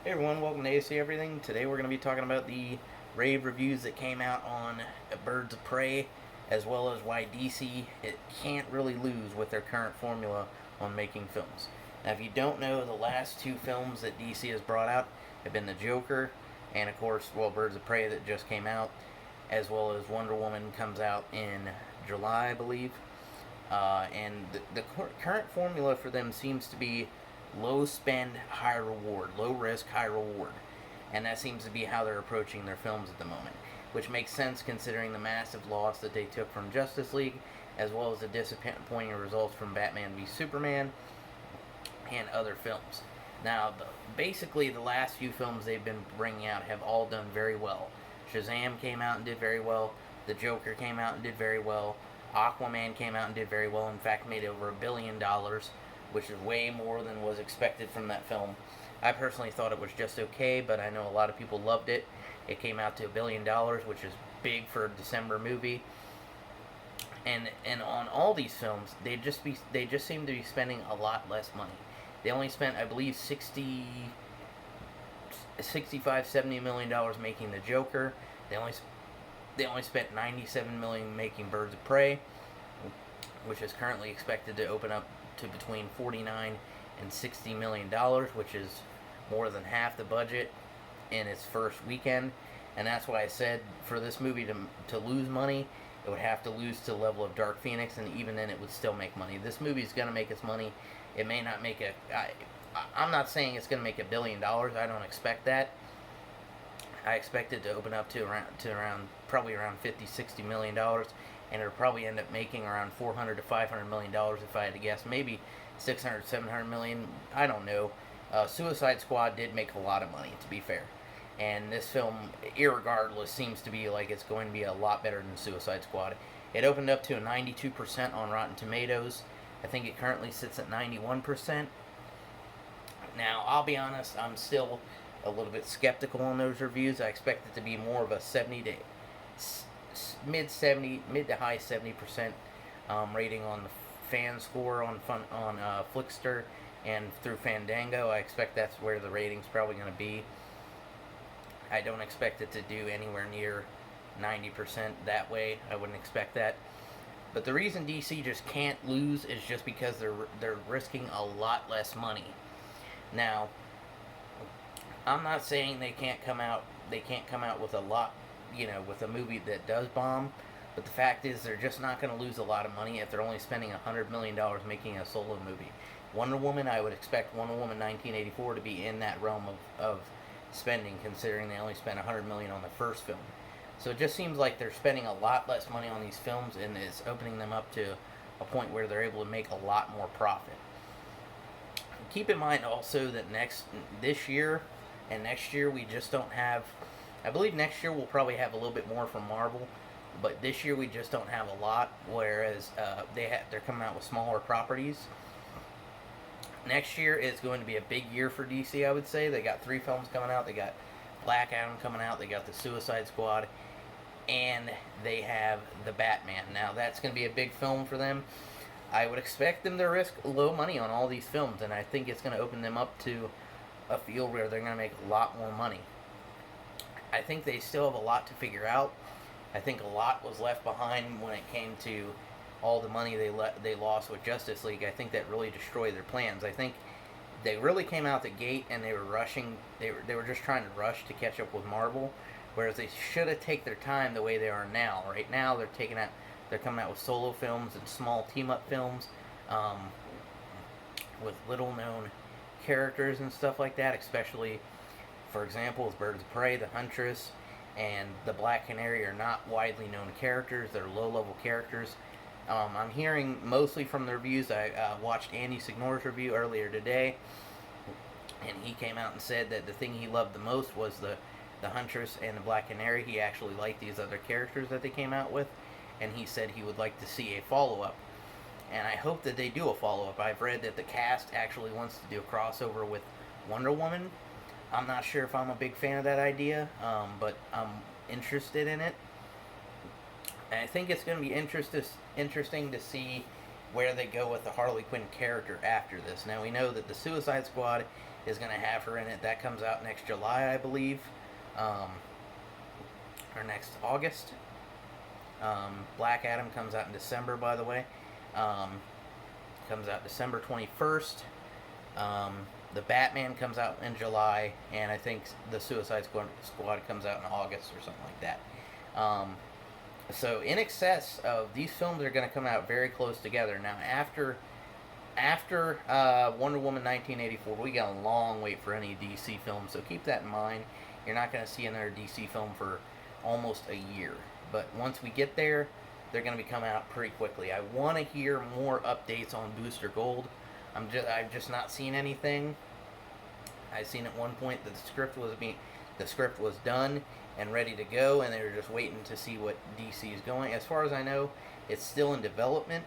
Hey everyone, welcome to AC Everything. Today we're going to be talking about the rave reviews that came out on Birds of Prey, as well as why DC it can't really lose with their current formula on making films. Now, if you don't know, the last two films that DC has brought out have been The Joker, and of course, Birds of Prey that just came out, as well as Wonder Woman comes out in July, I believe. And the current formula for them seems to be low spend, high reward, low risk, high reward. And that seems to be how they're approaching their films at the moment, which makes sense considering the massive loss that they took from Justice League, as well as the disappointing results from Batman v Superman and other films. Now, basically, the last few films they've been bringing out have all done very well. Shazam came out and did very well. The Joker came out and did very well. Aquaman came out and did very well. In fact, made over $1 billion, which is way more than was expected from that film. I personally thought it was just okay, but I know a lot of people loved it. It came out to $1 billion, which is big for a December movie. And on all these films, they just seem to be spending a lot less money. They only spent, I believe, 65, $70 million making the Joker. They only spent $97 million making Birds of Prey, which is currently expected to open up to between $49 and $60 million, which is more than half the budget in its first weekend. And that's why I said for this movie to lose money, it would have to lose to the level of Dark Phoenix, and even then it would still make money. This movie is going to make its money. It may not make I'm not saying it's going to make $1 billion. I don't expect that. I expect it to open up to around probably around 50, $60 million, and it'll probably end up making around $400 to $500 million if I had to guess. Maybe 600, 700 million. I don't know. Suicide Squad did make a lot of money, to be fair, and this film, irregardless, seems to be like it's going to be a lot better than Suicide Squad. It opened up to a 92% on Rotten Tomatoes. I think it currently sits at 91%. Now, I'll be honest, I'm still a little bit skeptical on those reviews. I expect it to be more of a 70 to mid to high 70% rating on the fan score on Flickster and through Fandango. I expect that's where the rating's probably going to be. I don't expect it to do anywhere near 90% that way. I wouldn't expect that. But the reason DC just can't lose is just because they're risking a lot less money. Now, I'm not saying they can't come out with a lot, with a movie that does bomb, but the fact is they're just not going to lose a lot of money if they're only spending $100 million making a solo movie. Wonder Woman, I would expect Wonder Woman 1984 to be in that realm of spending, considering they only spent $100 million on the first film. So it just seems like they're spending a lot less money on these films, and it's opening them up to a point where they're able to make a lot more profit. Keep in mind also that this year and next year we just don't have. I believe next year we'll probably have a little bit more from Marvel, but this year we just don't have a lot. Whereas they're coming out with smaller properties. Next year is going to be a big year for DC. I would say they got 3 films coming out. They got Black Adam coming out. They got the Suicide Squad, and they have the Batman. Now that's going to be a big film for them. I would expect them to risk low money on all these films, and I think it's going to open them up to a field where they're going to make a lot more money. I think they still have a lot to figure out. I think a lot was left behind when it came to all the money they lost with Justice League. I think that really destroyed their plans. I think they really came out the gate and they were rushing. They were just trying to rush to catch up with Marvel, whereas they should have taken their time the way they are now. Right now, they're coming out with solo films and small team-up films with little-known characters and stuff like that, especially, for example, with Birds of Prey, the Huntress, and the Black Canary are not widely known characters. They're low-level characters. I'm hearing mostly from the reviews. I watched Andy Signore's review earlier today, and he came out and said that the thing he loved the most was the Huntress and the Black Canary. He actually liked these other characters that they came out with, and he said he would like to see a follow-up. And I hope that they do a follow-up. I've read that the cast actually wants to do a crossover with Wonder Woman. I'm not sure if I'm a big fan of that idea, but I'm interested in it. And I think it's going to be interesting to see where they go with the Harley Quinn character after this. Now, we know that the Suicide Squad is going to have her in it. That comes out next July, I believe, or next August. Black Adam comes out in December, by the way. Comes out December 21st. The Batman comes out in July, and I think the Suicide Squad comes out in August or something like that. So in excess of these films are going to come out very close together. Now after Wonder Woman 1984, we got a long wait for any DC film, so keep that in mind. You're not going to see another DC film for almost a year. But once we get there, they're going to be coming out pretty quickly. I want to hear more updates on Booster Gold. I've just not seen anything. I seen at one point that the script was done and ready to go, and they were just waiting to see what DC is going. As far as I know, it's still in development,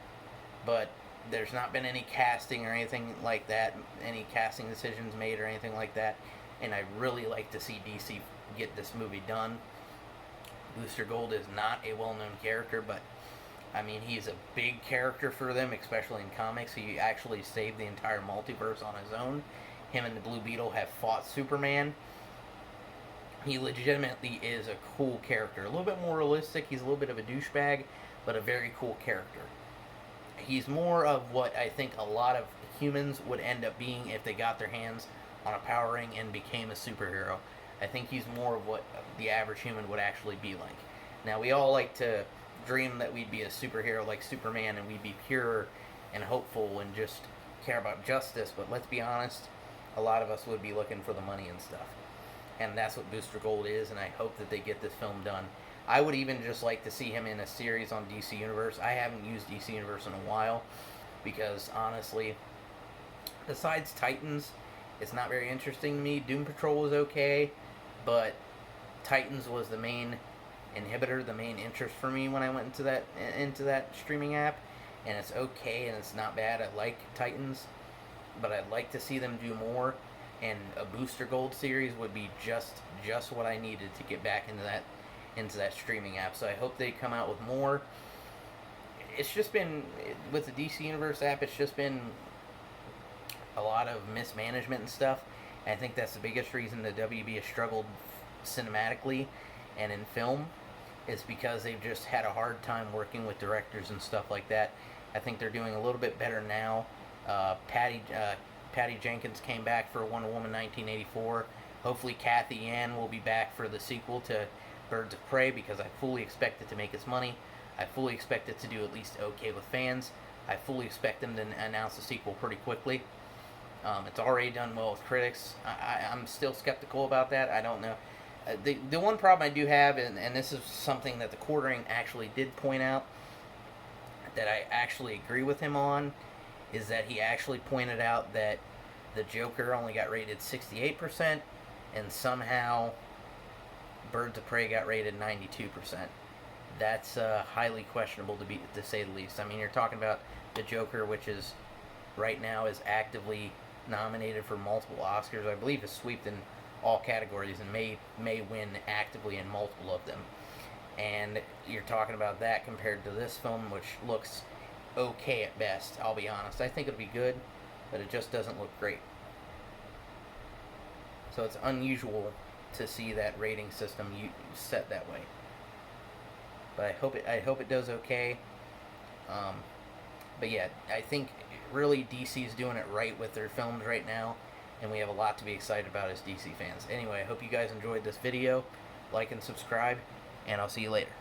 but there's not been any casting or anything like that, any casting decisions made or anything like that. And I really like to see DC get this movie done. Booster Gold is not a well-known character, but I mean, he's a big character for them, especially in comics. He actually saved the entire multiverse on his own. Him and the Blue Beetle have fought Superman. He legitimately is a cool character. A little bit more realistic. He's a little bit of a douchebag, but a very cool character. He's more of what I think a lot of humans would end up being if they got their hands on a power ring and became a superhero. I think he's more of what the average human would actually be like. Now, we all like to dream that we'd be a superhero like Superman, and we'd be pure and hopeful and just care about justice, but let's be honest, a lot of us would be looking for the money and stuff. And that's what Booster Gold is, and I hope that they get this film done. I would even just like to see him in a series on DC Universe. I haven't used DC Universe in a while, because honestly, besides Titans, it's not very interesting to me. Doom Patrol was okay, but Titans was the main inhibitor, the main interest for me when I went into that streaming app, and it's okay and it's not bad. I like Titans, but I'd like to see them do more, and a Booster Gold series would be just what I needed to get back into that streaming app. So I hope they come out with more. It's just been, with the DC Universe app, it's just been a lot of mismanagement and stuff. And I think that's the biggest reason the WB has struggled cinematically and in film, is because they've just had a hard time working with directors and stuff like that. I think they're doing a little bit better now. Patty Jenkins came back for Wonder Woman 1984. Hopefully Kathy Yan will be back for the sequel to Birds of Prey, because I fully expect it to make its money. I fully expect it to do at least okay with fans. I fully expect them to announce the sequel pretty quickly. It's already done well with critics. I'm still skeptical about that. I don't know. The one problem I do have, and this is something that the quartering actually did point out, that I actually agree with him on, is that he actually pointed out that the Joker only got rated 68%, and somehow Birds of Prey got rated 92%. That's highly questionable, to say the least. I mean, you're talking about the Joker, which is right now is actively nominated for multiple Oscars. I believe is swept in all categories and may win actively in multiple of them. And you're talking about that compared to this film, which looks okay at best. I'll be honest. I think it'll be good, but it just doesn't look great. So it's unusual to see that rating system set that way. But I hope it does okay. But yeah, I think really DC's doing it right with their films right now, and we have a lot to be excited about as DC fans. Anyway, I hope you guys enjoyed this video. Like and subscribe, and I'll see you later.